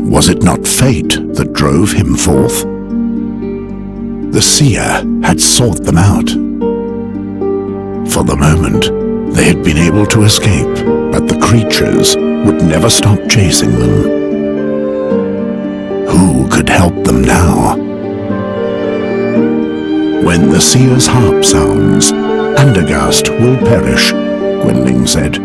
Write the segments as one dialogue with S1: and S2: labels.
S1: Was it not fate that drove him forth? The seer had sought them out. For the moment, they had been able to escape, but the creatures would never stop chasing them. Who could help them now? When the seer's harp sounds, Andergast will perish, Gwendling said.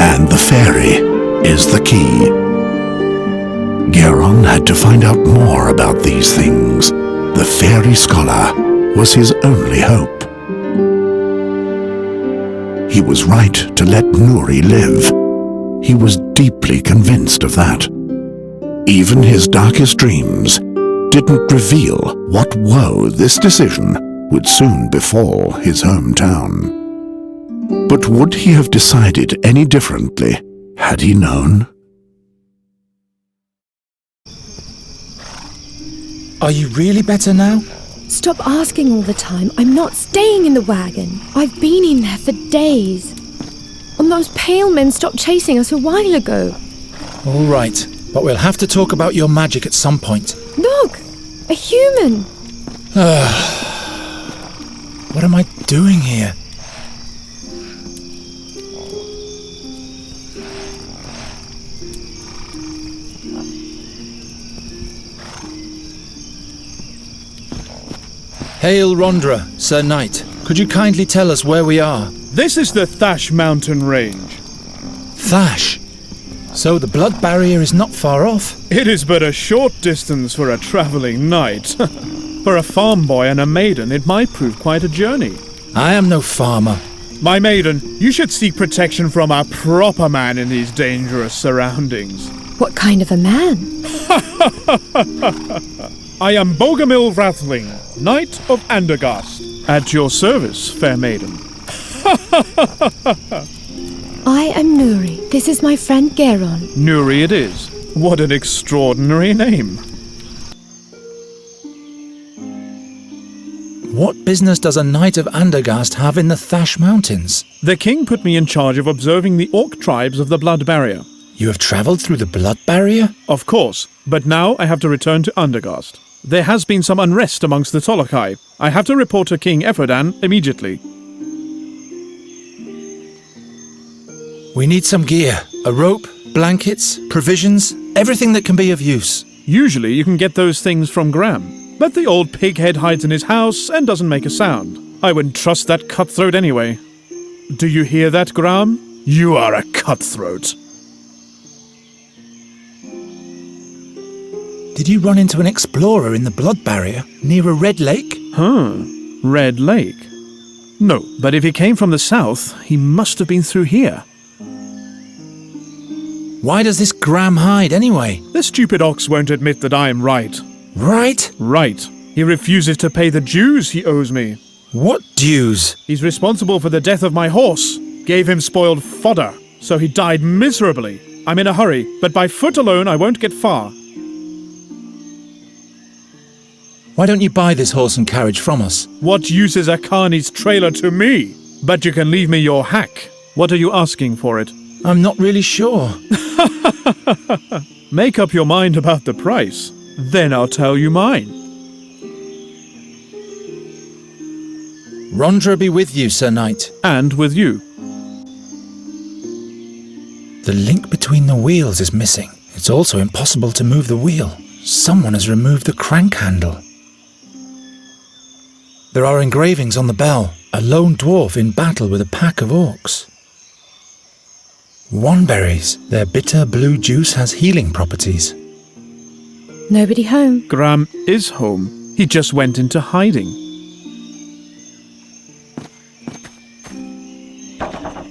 S1: And the fairy is the key. Geron had to find out more about these things. The fairy scholar was his only hope. He was right to let Nuri live. He was deeply convinced of that. Even his darkest dreams didn't reveal what woe this decision would soon befall his hometown. But would he have decided any differently had he known?
S2: Are you really better now?
S3: Stop asking all the time. I'm not staying in the wagon. I've been in there for days. And those pale men stopped chasing us a while ago.
S2: All right, but we'll have to talk about your magic at some point.
S3: Look! A human!
S2: What am I doing here? Hail, Rondra, Sir Knight. Could you kindly tell us where we are?
S4: This is the Thasch Mountain range.
S2: Thasch? So the blood barrier is not far off?
S4: It is but a short distance for a travelling knight. For a farm boy and a maiden, it might prove quite a journey.
S2: I am no farmer.
S4: My maiden, you should seek protection from a proper man in these dangerous surroundings.
S3: What kind of a man?
S4: I am Knight Wrathling, Knight of Andergast. At your service, fair maiden.
S3: I am Nuri. This is my friend Geron.
S4: Nuri it is. What an extraordinary name.
S2: What business does a Knight of Andergast have in the Thasch Mountains?
S4: The king put me in charge of observing the orc tribes of the Blood Barrier.
S2: You have travelled through the blood barrier?
S4: Of course, but now I have to return to Andergast. There has been some unrest amongst the Tolokai. I have to report to King Efferdan immediately.
S2: We need some gear. A rope, blankets, provisions, everything that can be of use.
S4: Usually you can get those things from Graham, but the old pighead hides in his house and doesn't make a sound. I wouldn't trust that cutthroat anyway. Do you hear that, Graham? You are a cutthroat.
S2: Did you run into an explorer in the blood barrier near a red lake?
S4: Red Lake? No, but if he came from the south, he must have been through here.
S2: Why does this Graham hide anyway?
S4: The stupid ox won't admit that I am right.
S2: Right?
S4: Right. He refuses to pay the dues he owes me.
S2: What dues?
S4: He's responsible for the death of my horse. Gave him spoiled fodder, so he died miserably. I'm in a hurry, but by foot alone I won't get far.
S2: Why don't you buy this horse and carriage from us?
S4: What use is a carnie's trailer to me? But you can leave me your hack. What are you asking for it?
S2: I'm not really sure.
S4: Make up your mind about the price. Then I'll tell you mine.
S2: Rondra be with you, Sir Knight.
S4: And with you.
S2: The link between the wheels is missing. It's also impossible to move the wheel. Someone has removed the crank handle. There are engravings on the bell. A lone dwarf in battle with a pack of orcs. Wanberries. Their bitter blue juice has healing properties.
S3: Nobody home.
S4: Graham is home. He just went into hiding.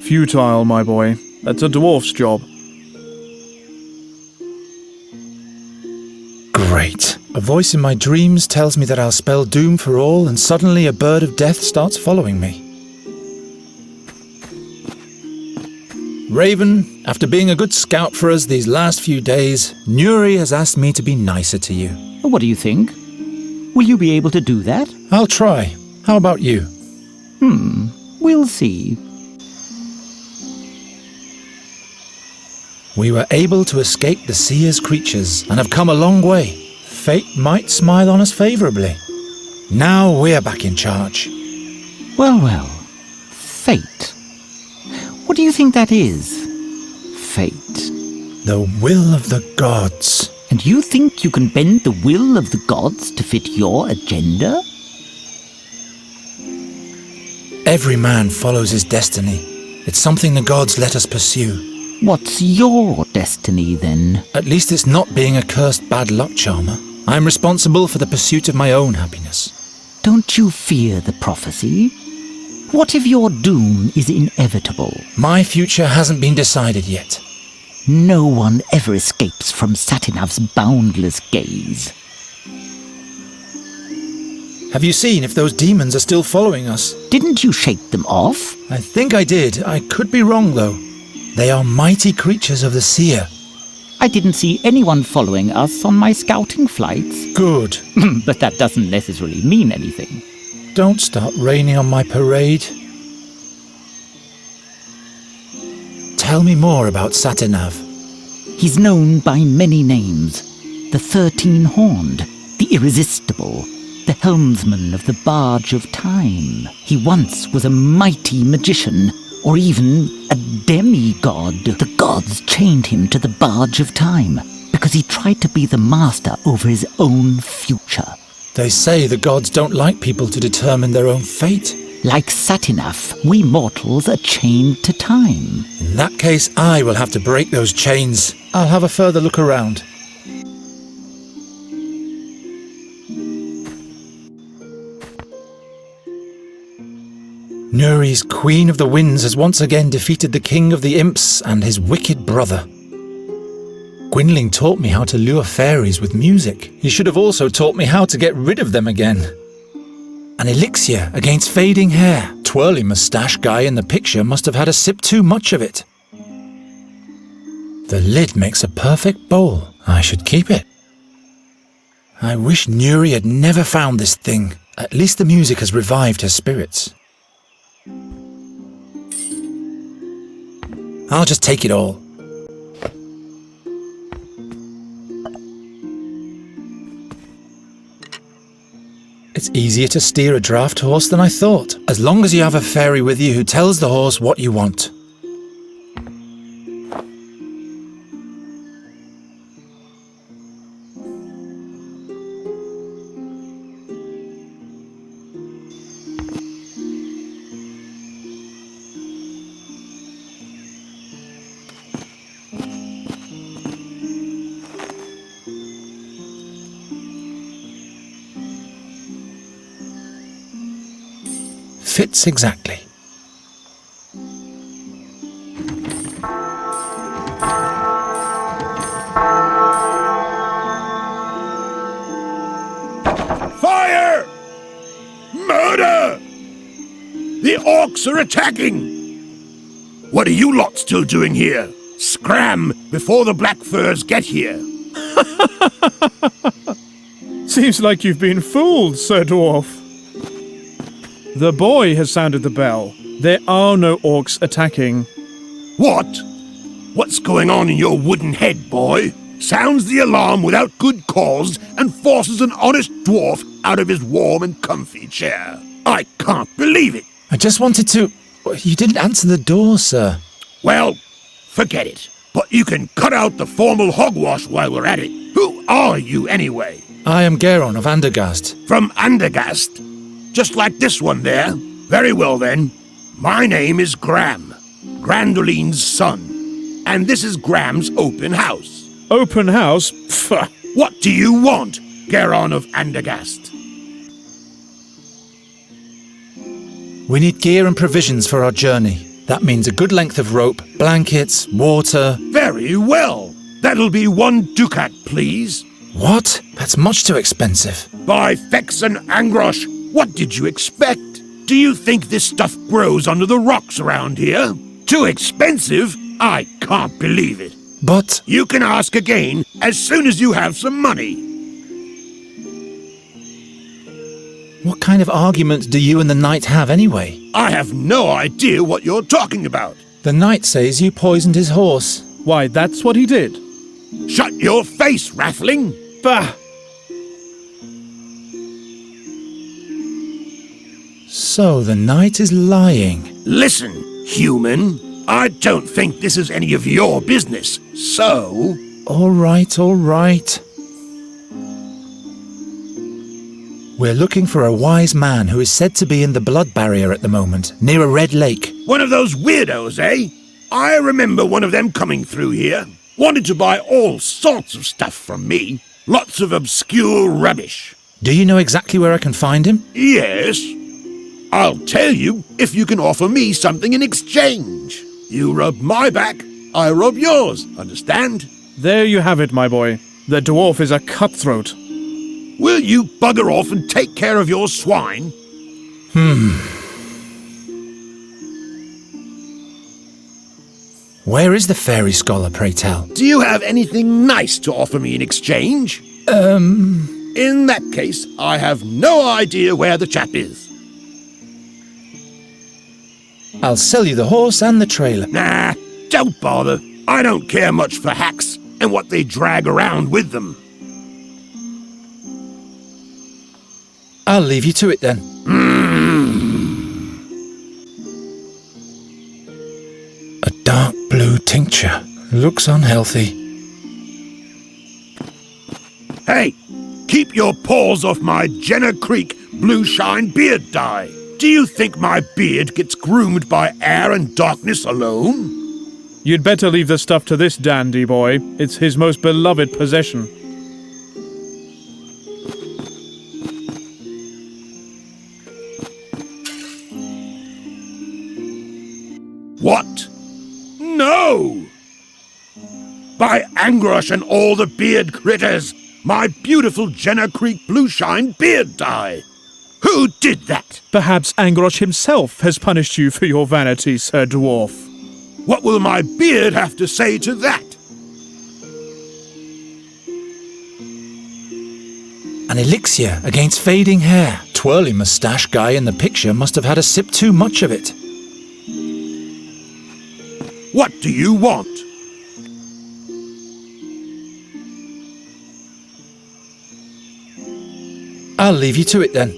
S4: Futile, my boy. That's a dwarf's job.
S2: Great. A voice in my dreams tells me that I'll spell doom for all, and suddenly a bird of death starts following me. Raven, after being a good scout for us these last few days, Nuri has asked me to be nicer to you.
S5: What do you think? Will you be able to do that?
S2: I'll try. How about you?
S5: We'll see.
S2: We were able to escape the Seer's creatures and have come a long way. Fate might smile on us favourably. Now we're back in charge.
S5: Well, well. Fate. What do you think that is? Fate.
S2: The will of the gods.
S5: And you think you can bend the will of the gods to fit your agenda?
S2: Every man follows his destiny. It's something the gods let us pursue.
S5: What's your destiny, then?
S2: At least it's not being a cursed bad luck charmer. I'm responsible for the pursuit of my own happiness.
S5: Don't you fear the prophecy? What if your doom is inevitable?
S2: My future hasn't been decided yet.
S5: No one ever escapes from Satinav's boundless gaze.
S2: Have you seen if those demons are still following us?
S5: Didn't you shake them off?
S2: I think I did. I could be wrong, though. They are mighty creatures of the Seer.
S5: I didn't see anyone following us on my scouting flights.
S2: Good.
S5: But that doesn't necessarily mean anything.
S2: Don't start raining on my parade. Tell me more about Satinav.
S5: He's known by many names. The 13-horned, the irresistible, the helmsman of the Barge of Time. He once was a mighty magician, or even a demigod. The gods chained him to the Barge of Time because he tried to be the master over his own future.
S2: They say the gods don't like people to determine their own fate.
S5: Like Satinav, we mortals are chained to time.
S2: In that case, I will have to break those chains. I'll have a further look around. Nuri's Queen of the Winds has once again defeated the King of the Imps and his wicked brother. Gwynling taught me how to lure fairies with music. He should have also taught me how to get rid of them again. An elixir against fading hair. Twirly moustache guy in the picture must have had a sip too much of it. The lid makes a perfect bowl. I should keep it. I wish Nuri had never found this thing. At least the music has revived her spirits. I'll just take it all. It's easier to steer a draft horse than I thought, as long as you have a fairy with you who tells the horse what you want. Fits exactly.
S6: Fire! Murder! The orcs are attacking! What are you lot still doing here? Scram before the black furs get here.
S4: Seems like you've been fooled, Sir Dwarf. The boy has sounded the bell. There are no orcs attacking.
S6: What? What's going on in your wooden head, boy? Sounds the alarm without good cause and forces an honest dwarf out of his warm and comfy chair. I can't believe it.
S2: I just wanted to... You didn't answer the door, sir.
S6: Well, forget it. But you can cut out the formal hogwash while we're at it. Who are you, anyway?
S2: I am Geron of Andergast.
S6: From Andergast? Just like this one there. Very well, then. My name is Gram, Grandoline's son. And this is Gram's open house.
S4: Open house? Pfft.
S6: What do you want, Geron of Andergast?
S2: We need gear and provisions for our journey. That means a good length of rope, blankets, water...
S6: Very well. That'll be 1 ducat, please.
S2: What? That's much too expensive.
S6: By Fex and Angrosh, what did you expect? Do you think this stuff grows under the rocks around here? Too expensive? I can't believe it.
S2: But...
S6: You can ask again as soon as you have some money.
S2: What kind of argument do you and the knight have anyway?
S6: I have no idea what you're talking about.
S2: The knight says you poisoned his horse.
S4: Why, that's what he did.
S6: Shut your face, Wrathling!
S4: Bah!
S2: So the knight is lying.
S6: Listen, human, I don't think this is any of your business, so...
S2: All right, all right. We're looking for a wise man who is said to be in the blood barrier at the moment, near a red lake.
S6: One of those weirdos, eh? I remember one of them coming through here. Wanted to buy all sorts of stuff from me. Lots of obscure rubbish.
S2: Do you know exactly where I can find him?
S6: Yes. I'll tell you if you can offer me something in exchange. You rub my back, I rub yours, understand?
S4: There you have it, my boy. The dwarf is a cutthroat.
S6: Will you bugger off and take care of your swine?
S2: Where is the fairy scholar, pray tell?
S6: Do you have anything nice to offer me in exchange? In that case, I have no idea where the chap is.
S2: I'll sell you the horse and the trailer.
S6: Nah, don't bother. I don't care much for hacks and what they drag around with them.
S2: I'll leave you to it then. A dark blue tincture. Looks unhealthy.
S6: Hey, keep your paws off my Jenner Creek Blue Shine beard dye. Do you think my beard gets groomed by air and darkness alone?
S4: You'd better leave the stuff to this dandy boy. It's his most beloved possession.
S6: What? No! By Angrosh and all the beard critters, my beautiful Jenner Creek Blue Shine beard dye. Who did that?
S4: Perhaps Angrosh himself has punished you for your vanity, Sir Dwarf.
S6: What will my beard have to say to that?
S2: An elixir against fading hair. Twirly moustache guy in the picture must have had a sip too much of it.
S6: What do you want?
S2: I'll leave you to it then.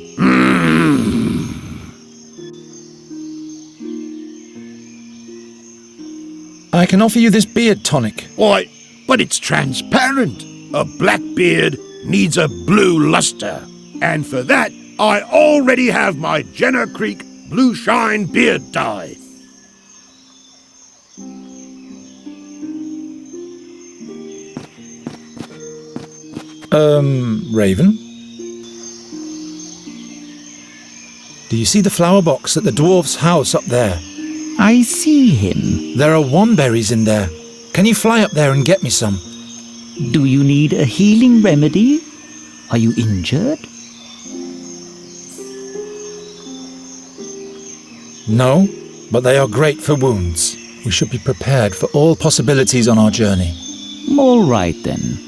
S2: I can offer you this beard tonic.
S6: Why, but it's transparent. A black beard needs a blue luster. And for that, I already have my Jenner Creek Blue Shine beard dye.
S2: Raven? Do you see the flower box at the dwarf's house up there?
S5: I see him.
S2: There are womberries in there. Can you fly up there and get me some?
S5: Do you need a healing remedy? Are you injured?
S2: No, but they are great for wounds. We should be prepared for all possibilities on our journey.
S5: All right then.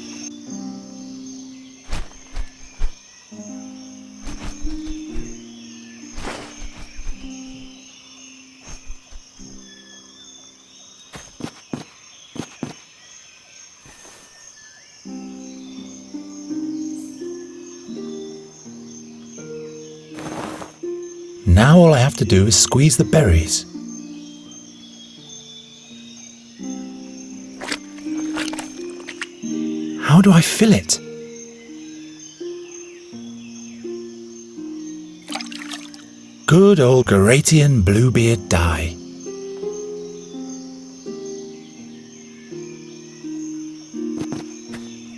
S2: Now all I have to do is squeeze the berries. How do I fill it? Good old Geratian Bluebeard dye.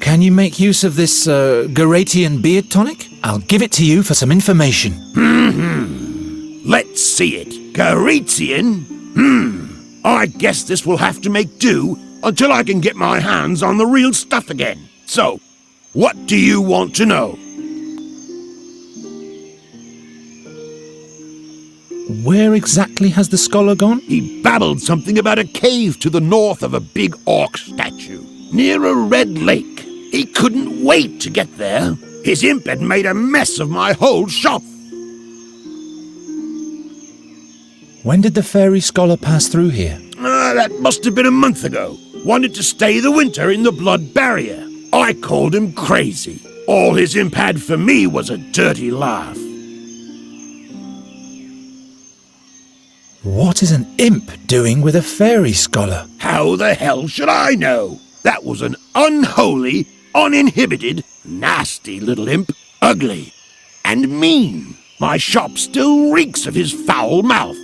S2: Can you make use of this Geratian beard tonic? I'll give it to you for some information.
S6: Let's see it. Garetian? I guess this will have to make do until I can get my hands on the real stuff again. So, what do you want to know?
S2: Where exactly has the scholar gone?
S6: He babbled something about a cave to the north of a big orc statue, near a red lake. He couldn't wait to get there. His imp had made a mess of my whole shop.
S2: When did the fairy scholar pass through here?
S6: That must have been a month ago. wanted to stay the winter in the blood barrier. I called him crazy. All his imp had for me was a dirty laugh.
S2: What is an imp doing with a fairy scholar?
S6: How the hell should I know? That was an unholy, uninhibited, nasty little imp. Ugly and mean. My shop still reeks of his foul mouth.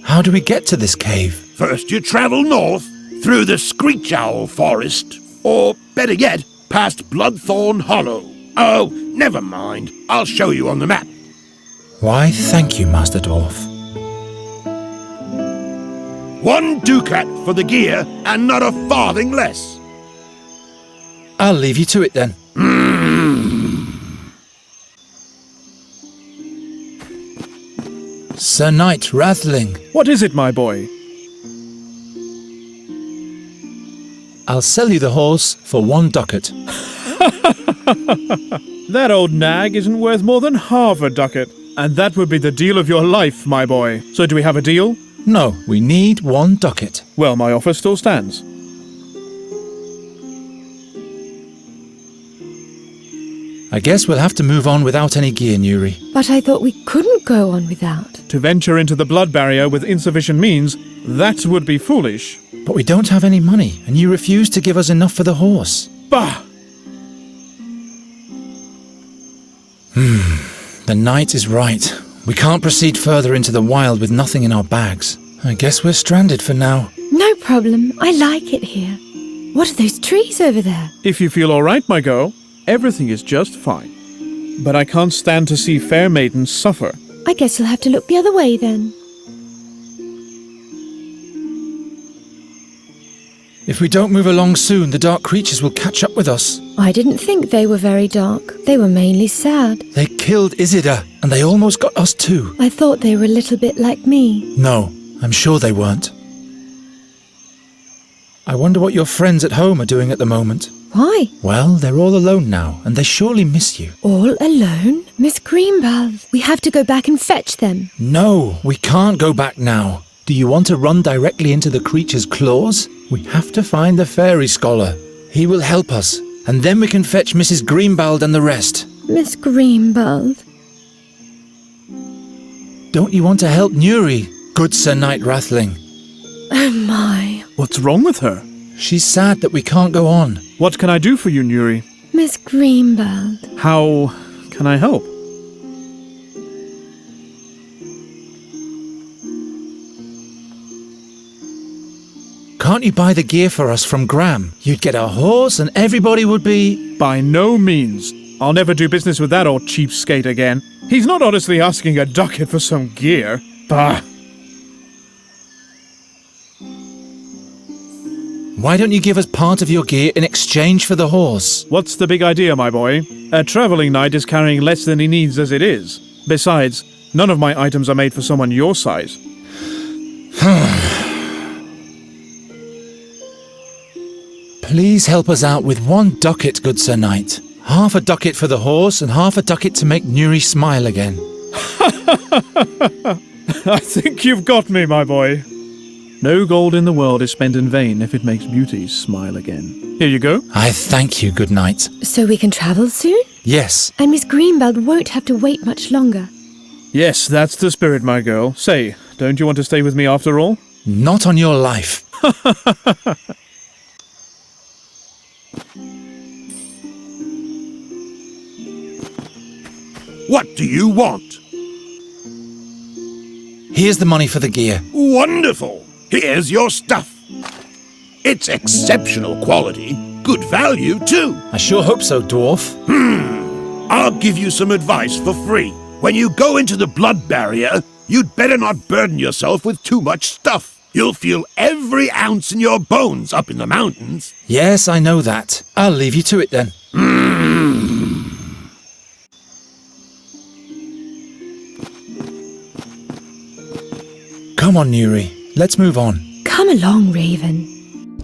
S2: How do we get to this cave?
S6: First you travel north, through the Screech Owl Forest, or better yet, past Bloodthorn Hollow. Oh, never mind. I'll show you on the map.
S2: Why, thank you, Master Dwarf.
S6: 1 ducat for the gear, and not a farthing less.
S2: I'll leave you to it then. Sir Knight Wrathling,
S4: What is it, my boy?
S2: I'll sell you the horse for 1 ducat.
S4: That old nag isn't worth more than half a ducat. And that would be the deal of your life, my boy. So do we have a deal?
S2: No, we need 1 ducat.
S4: Well, my offer still stands.
S2: I guess we'll have to move on without any gear, Nuri.
S3: But I thought we couldn't go on without.
S4: To venture into the blood barrier with insufficient means, that would be foolish.
S2: But we don't have any money, and you refuse to give us enough for the horse.
S4: Bah!
S2: The knight is right. We can't proceed further into the wild with nothing in our bags. I guess we're stranded for now.
S3: No problem. I like it here. What are those trees over there?
S4: If you feel all right, my girl, everything is just fine. But I can't stand to see fair maidens suffer.
S3: I guess you'll have to look the other way then.
S2: If we don't move along soon, the dark creatures will catch up with us.
S3: I didn't think they were very dark. They were mainly sad.
S2: They killed Isidore, and they almost got us too.
S3: I thought they were a little bit like me.
S2: No, I'm sure they weren't. I wonder what your friends at home are doing at the moment.
S3: Why?
S2: Well, they're all alone now, and they surely miss you.
S3: All alone? Miss Greenbelt, we have to go back and fetch them.
S2: No, we can't go back now. Do you want to run directly into the creature's claws? We have to find the fairy scholar. He will help us, and then we can fetch Mrs. Greenbald and the rest.
S3: Miss Greenbelt.
S2: Don't you want to help Nuri, good Sir Knight Wrathling?
S3: Oh my.
S4: What's wrong with her?
S2: She's sad that we can't go on.
S4: What can I do for you, Nuri?
S3: Miss Greenbelt.
S4: How can I help?
S2: Can't you buy the gear for us from Graham? You'd get a horse and everybody would be...
S4: By no means. I'll never do business with that old cheapskate again. He's not honestly asking a ducat for some gear. Bah!
S2: Why don't you give us part of your gear in exchange for the horse?
S4: What's the big idea, my boy? A traveling knight is carrying less than he needs as it is. Besides, none of my items are made for someone your size.
S2: Please help us out with 1 ducat, good Sir Knight. Half a ducat for the horse and half a ducat to make Nuri smile again.
S4: I think you've got me, my boy. No gold in the world is spent in vain if it makes beauty smile again. Here you go.
S2: I thank you, good knight.
S3: So we can travel soon?
S2: Yes.
S3: And Miss Greenbelt won't have to wait much longer.
S4: Yes, that's the spirit, my girl. Say, don't you want to stay with me after all?
S2: Not on your life.
S6: What do you want?
S2: Here's the money for the gear.
S6: Wonderful! Here's your stuff. It's exceptional quality. Good value, too.
S2: I sure hope so, dwarf.
S6: I'll give you some advice for free. When you go into the blood barrier, you'd better not burden yourself with too much stuff. You'll feel every ounce in your bones up in the mountains.
S2: Yes, I know that. I'll leave you to it then. Come on, Nuri. Let's move on.
S3: Come along, Raven.